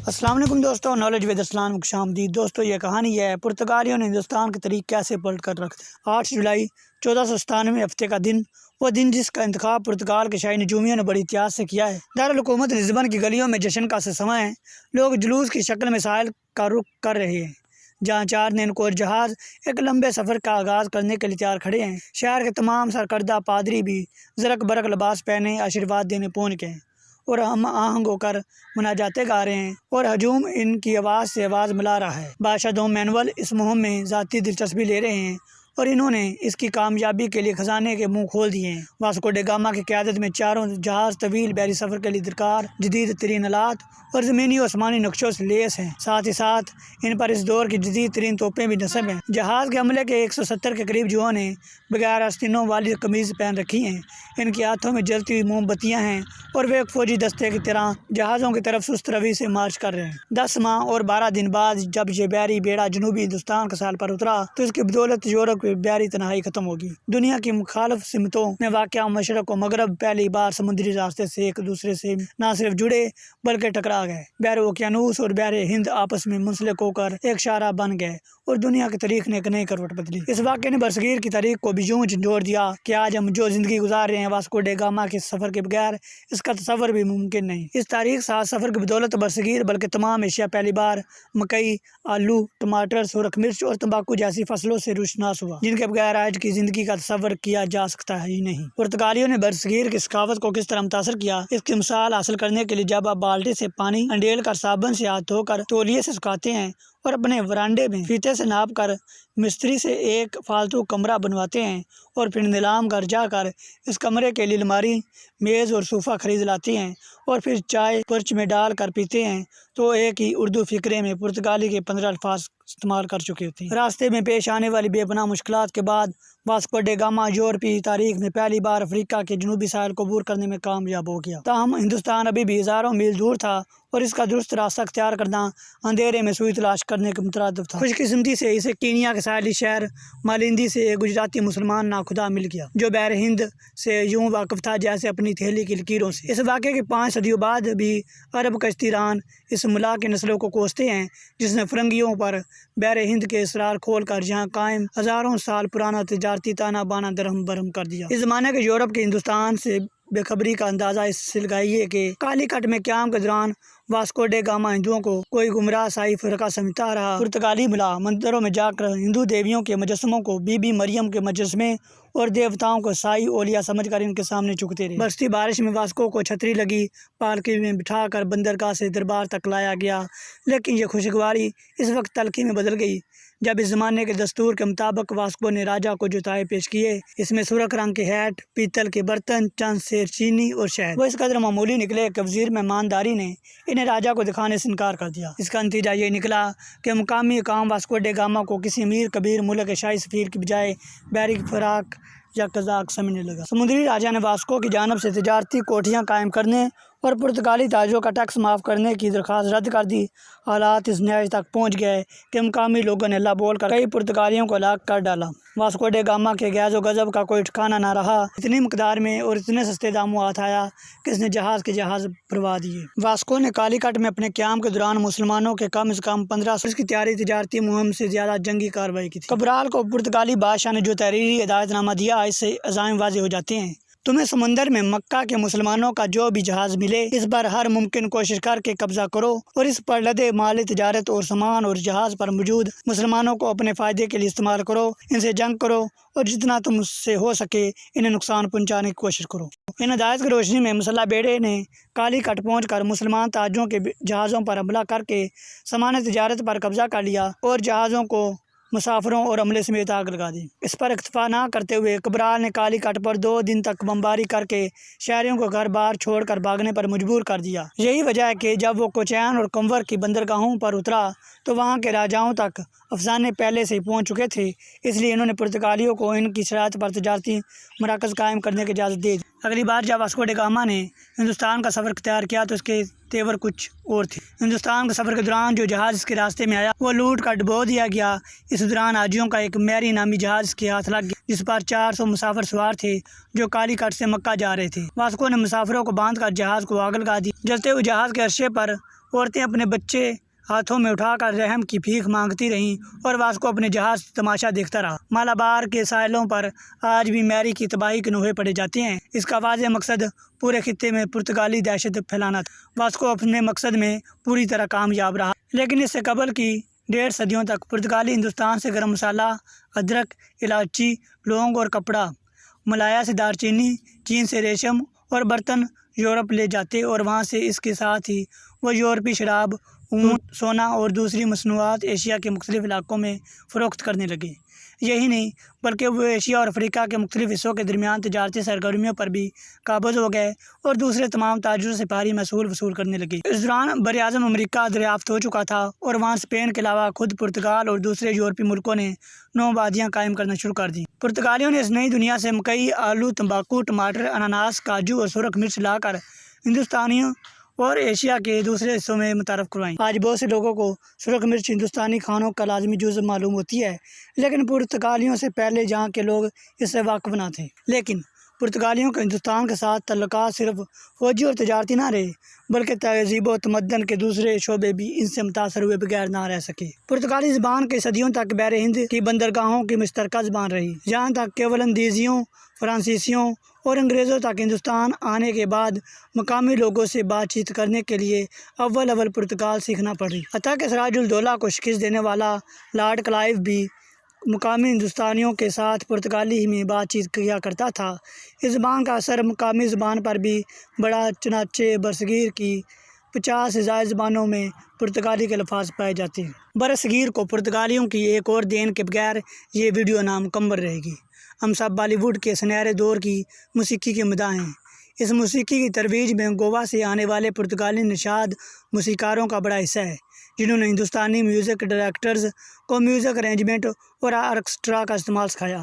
السلام علیکم دوستوں، نالج ود اسلام کو آمدید۔ دوستوں یہ کہانی ہے پرتگالیوں نے ہندوستان کے طریق کیسے پلٹ کر رکھ دیا۔ 8 جولائی 1497 ہفتے کا دن، وہ دن جس کا انتخاب پرتگال کے شاہی نجومیوں نے بڑی احتیاط سے کیا ہے۔ دارالحکومت لزبن کی گلیوں میں جشن کا سماں ہے، لوگ جلوس کی شکل میں ساحل کا رخ کر رہے ہیں، جہاں 4 نینکور جہاز ایک لمبے سفر کا آغاز کرنے کے لیے تیار کھڑے ہیں۔ شہر کے تمام سرکردہ پادری بھی زرق برق لباس پہنے آشیرواد دینے پہنچ گئے ہیں اور ہم آہنگ ہو کر مناجاتیں گا رہے ہیں، اور ہجوم ان کی آواز سے آواز ملا رہا ہے۔ بادشاہ دوم مینول اس مہم میں ذاتی دلچسپی لے رہے ہیں اور انہوں نے اس کی کامیابی کے لیے خزانے کے منہ کھول دیے ہیں۔ واسکو ڈے گاما کی قیادت میں 4 جہاز طویل بحری سفر کے لیے درکار جدید ترین آلات اور زمینی و آسمانی نقشوں سے لیس ہیں۔ ساتھ ہی ساتھ ان پر اس دور کی جدید ترین توپیں بھی نصب ہیں۔ جہاز کے عملے کے 170 کے قریب جوؤں نے بغیر آستینوں والی قمیض پہن رکھی ہیں، ان کے ہاتھوں میں جلتی ہوئی موم بتیاں ہیں اور وہ ایک فوجی دستے کی طرح جہازوں کی طرف سست روی سے مارچ کر رہے ہیں۔ 10 ماہ اور 12 دن بعد جب یہ بحری بیڑا جنوبی ہندوستان کے ساحل پر اترا تو اس کی بدولت یورپ کی بحری تنہائی ختم ہوگی۔ دنیا کی مخالف سمتوں میں واقع مشرق و مغرب پہلی بار سمندری راستے سے ایک دوسرے سے نہ صرف جڑے بلکہ ٹکرا گئے۔ بحر اوقیانوس اور بحر ہند آپس میں منسلک ہو کر ایک شاہراہ بن گئے اور دنیا کی تاریخ نے ایک نئی کروٹ بدلی۔ اس واقعے نے برصغیر کی تاریخ کو بھی یوں جھنجھوڑ دیا کہ آج ہم جو زندگی گزار رہے ہیں، واسکو ڈے گاما کے سفر کے بغیر اس کا تصور بھی ممکن نہیں۔ اس تاریخ ساز سفر کی بدولت برصغیر بلکہ تمام ایشیا پہلی بار مکئی، آلو، ٹماٹر، سرخ مرچ اور تمباکو جیسی فصلوں سے روشناس ہوا، جن کے بغیر آج کی زندگی کا تصور کیا جا سکتا ہی نہیں۔ پرتگالیوں نے برصغیر کی ثقافت کو کس طرح متاثر کیا، اس کی مثال حاصل کرنے کے لیے جب آپ بالٹی سے پانی انڈیل کر صابن سے ہاتھ دھو کر تولیے سے سکھاتے ہیں اور اپنے ورانڈے میں فیتے سے ناپ کر مستری سے ایک فالتو کمرہ بنواتے ہیں اور پھر نیلام گھر جا کر اس کمرے کے لیے الماری، میز اور صوفہ خرید لاتے ہیں اور پھر چائے پرچ میں ڈال کر پیتے ہیں، تو ایک ہی اردو فقرے میں پرتگالی کے 15 الفاظ استعمال کر چکے ہوتے ہیں۔ راستے میں پیش آنے والی بے پناہ مشکلات کے بعد واسکو ڈے گاما یورپی تاریخ میں پہلی بار افریقہ کے جنوبی ساحل کو عبور کرنے میں کامیاب ہو گیا۔ تاہم ہندوستان ابھی بھی ہزاروں میل دور تھا اور اس کا درست راستہ اختیار کرنا اندھیرے میں سوئی تلاش کرنے کے مترادف تھا۔ خوش قسمتی سے اسے کینیا کے ساحلی شہر مالندی سے ایک گجراتی مسلمان ناخدا مل گیا، جو بحر ہند سے یوں واقف تھا جیسے اپنی تھیلی کی لکیروں سے۔ اس واقعے کے 5 صدیوں بعد بھی عرب کشتی ران اس ملا کے نسلوں کو کوستے ہیں جس نے فرنگیوں پر بحر ہند کے اسرار کھول کر یہاں قائم ہزاروں سال پرانا تجارتی تانا بانا درہم برہم کر دیا۔ اس زمانے کے یورپ کے ہندوستان سے بے خبری کا اندازہ اس سے لگائیے کہ کالی کٹ میں قیام کے دوران واسکو ڈے گاما ہندوؤں کو کوئی گمراہ عیسائی فرقہ سمجھتا رہا۔ پرتگالی ملا مندروں میں جا کر ہندو دیویوں کے مجسموں کو بی بی مریم کے مجسمے اور دیوتاؤں کو عیسائی اولیاء سمجھ کر ان کے سامنے جھکتے رہے۔ برستی بارش میں واسکو کو چھتری لگی پالکی میں بٹھا کر بندرگاہ سے دربار تک لایا گیا، لیکن یہ خوشگواری اس وقت تلخی میں بدل گئی جب اس زمانے کے دستور کے مطابق واسکو نے راجا کو جو تحائف پیش کیے، اس میں سرخ رنگ کے ہیٹ، پیتل کے برتن، چند سیر چینی اور شہد، وہ اس قدر معمولی نکلے کہ وزیر مہمانداری نے انہیں راجا کو دکھانے سے انکار کر دیا۔ اس کا نتیجہ یہ نکلا کہ مقامی حکام واسکو ڈے گاما کو کسی امیر کبیر ملک کے شاہی سفیر کی بجائے بحری فراق یا قزاق سمجھنے لگا۔ سمندری راجا نے واسکو کی جانب سے تجارتی کوٹھیاں قائم کرنے اور پرتگالی تاجروں کا ٹیکس معاف کرنے کی درخواست رد کر دی۔ حالات اس نتیجے تک پہنچ گئے کہ مقامی لوگوں نے اللہ بول کر کئی پرتگالیوں کو ہلاک کر ڈالا۔ واسکو ڈے گاما کے غیظ و غضب کا کوئی ٹھکانہ نہ رہا، اتنی مقدار میں اور اتنے سستے داموں ہاتھ آیا کہ اس نے جہاز کے جہاز بھروا دیے۔ واسکو نے کالی کٹ میں اپنے قیام کے دوران مسلمانوں کے کم از کم 1500 کی تیاری تجارتی مہم سے زیادہ جنگی کارروائی کی تھی۔ کبرال کو پرتگالی بادشاہ نے جو تحریری ہدایت نامہ دیا، اس سے عزائم واضح ہو جاتے ہیں۔ تمہیں سمندر میں مکہ کے مسلمانوں کا جو بھی جہاز ملے، اس پر ہر ممکن کوشش کر کے قبضہ کرو اور اس پر لدے مال تجارت اور سامان اور جہاز پر موجود مسلمانوں کو اپنے فائدے کے لیے استعمال کرو، ان سے جنگ کرو اور جتنا تم سے ہو سکے انہیں نقصان پہنچانے کی کوشش کرو۔ ان ہدایت کی روشنی میں مسلح بیڑے نے کالی کٹ پہنچ کر مسلمان تاجروں کے جہازوں پر حملہ کر کے سامان تجارت پر قبضہ کر لیا اور جہازوں کو مسافروں اور عملے سمیت آگ لگا دی۔ اس پر اکتفا نہ کرتے ہوئے کبرال نے کالی کٹ پر 2 دن تک بمباری کر کے شہریوں کو گھر بار چھوڑ کر بھاگنے پر مجبور کر دیا۔ یہی وجہ ہے کہ جب وہ کوچین اور کنور کی بندرگاہوں پر اترا تو وہاں کے راجاؤں تک افسانے پہلے سے ہی پہنچ چکے تھے، اس لیے انہوں نے پرتگالیوں کو ان کی شرائط پر تجارتی مراکز قائم کرنے کی اجازت دے دی۔ اگلی بار جب واسکو ڈی گاما نے ہندوستان کا سفر اختیار کیا تو اس کے تیور کچھ اور تھے۔ ہندوستان کے سفر کے دوران جو جہاز اس کے راستے میں آیا وہ لوٹ کر ڈبو دیا گیا۔ اس دوران حاجیوں کا ایک میری نامی جہاز اس کے ہاتھ لگ گیا جس پر 400 مسافر سوار تھے جو کالی کٹ سے مکہ جا رہے تھے۔ واسکو نے مسافروں کو باندھ کر جہاز کو آگ لگا دی۔ جلتے ہوئے جہاز کے عرصے پر عورتیں اپنے بچے ہاتھوں میں اٹھا کر رحم کی بھیک مانگتی رہیں اور واسکو اپنے جہاز سے تماشا دیکھتا رہا۔ مالابار کے ساحلوں پر آج بھی میری کی تباہی کے نوحے پڑے جاتے ہیں۔ اس کا واضح مقصد پورے خطے میں پرتگالی دہشت پھیلانا تھا۔ واسکو اپنے مقصد میں پوری طرح کامیاب رہا، لیکن اس سے قبل کی 1.5 صدیوں تک پرتگالی ہندوستان سے گرم مسالہ، ادرک، الائچی، لونگ اور کپڑا، ملایا سے دار چینی، چین سے ریشم اور برتن یورپ لے جاتے اور وہاں سے اس کے ساتھ ہی وہ یورپی شراب، اونٹ، سونا اور دوسری مصنوعات ایشیا کے مختلف علاقوں میں فروخت کرنے لگے۔ یہی نہیں بلکہ وہ ایشیا اور افریقہ کے مختلف حصوں کے درمیان تجارتی سرگرمیوں پر بھی قابض ہو گئے اور دوسرے تمام تاجروں سے بھاری محصول وصول کرنے لگے۔ اس دوران براعظم امریکہ دریافت ہو چکا تھا اور وہاں اسپین کے علاوہ خود پرتگال اور دوسرے یورپی ملکوں نے نو آبادیاں قائم کرنا شروع کر دیں۔ پرتگالیوں نے اس نئی دنیا سے مکئی، آلو، تمباکو، ٹماٹر، اناناس، کاجو اور سرخ مرچ لا کر ہندوستانیوں اور ایشیا کے دوسرے حصوں میں متعارف کروائیں۔ آج بہت سے لوگوں کو سرخ مرچ ہندوستانی کھانوں کا لازمی جزو معلوم ہوتی ہے، لیکن پرتگالیوں سے پہلے جہاں کے لوگ اس سے واقف نہ تھے۔ لیکن پرتگالیوں کے ہندوستان کے ساتھ تعلقات صرف فوجی اور تجارتی نہ رہے بلکہ تہذیب و تمدن کے دوسرے شعبے بھی ان سے متاثر ہوئے بغیر نہ رہ سکے۔ پرتگالی زبان کئی صدیوں تک بحر ہند کی بندرگاہوں کی مشترکہ زبان رہی، جہاں تک کہ ولندیزیوں، فرانسیسیوں اور انگریزوں تک ہندوستان آنے کے بعد مقامی لوگوں سے بات چیت کرنے کے لیے اول پرتگال سیکھنا پڑی۔ حتیٰ کہ سراج الدولہ کو شکست دینے والا لارڈ کلائیو بھی مقامی ہندوستانیوں کے ساتھ پرتگالی ہی میں بات چیت کیا کرتا تھا۔ اس زبان کا اثر مقامی زبان پر بھی بڑا، چنانچہ برصغیر کی 50 سے زائد زبانوں میں پرتگالی کے الفاظ پائے جاتے ہیں۔ برصغیر کو پرتگالیوں کی ایک اور دین کے بغیر یہ ویڈیو نامکمل رہے گی۔ ہم سب بالی ووڈ کے سنہرے دور کی موسیقی کے مداح ہیں۔ اس موسیقی کی ترویج میں گوا سے آنے والے پرتگالی نژاد موسیقاروں کا بڑا حصہ ہے، جنہوں نے ہندوستانی میوزک ڈائریکٹرز کو میوزک ارینجمنٹ اور آرکسٹرا کا استعمال سکھایا۔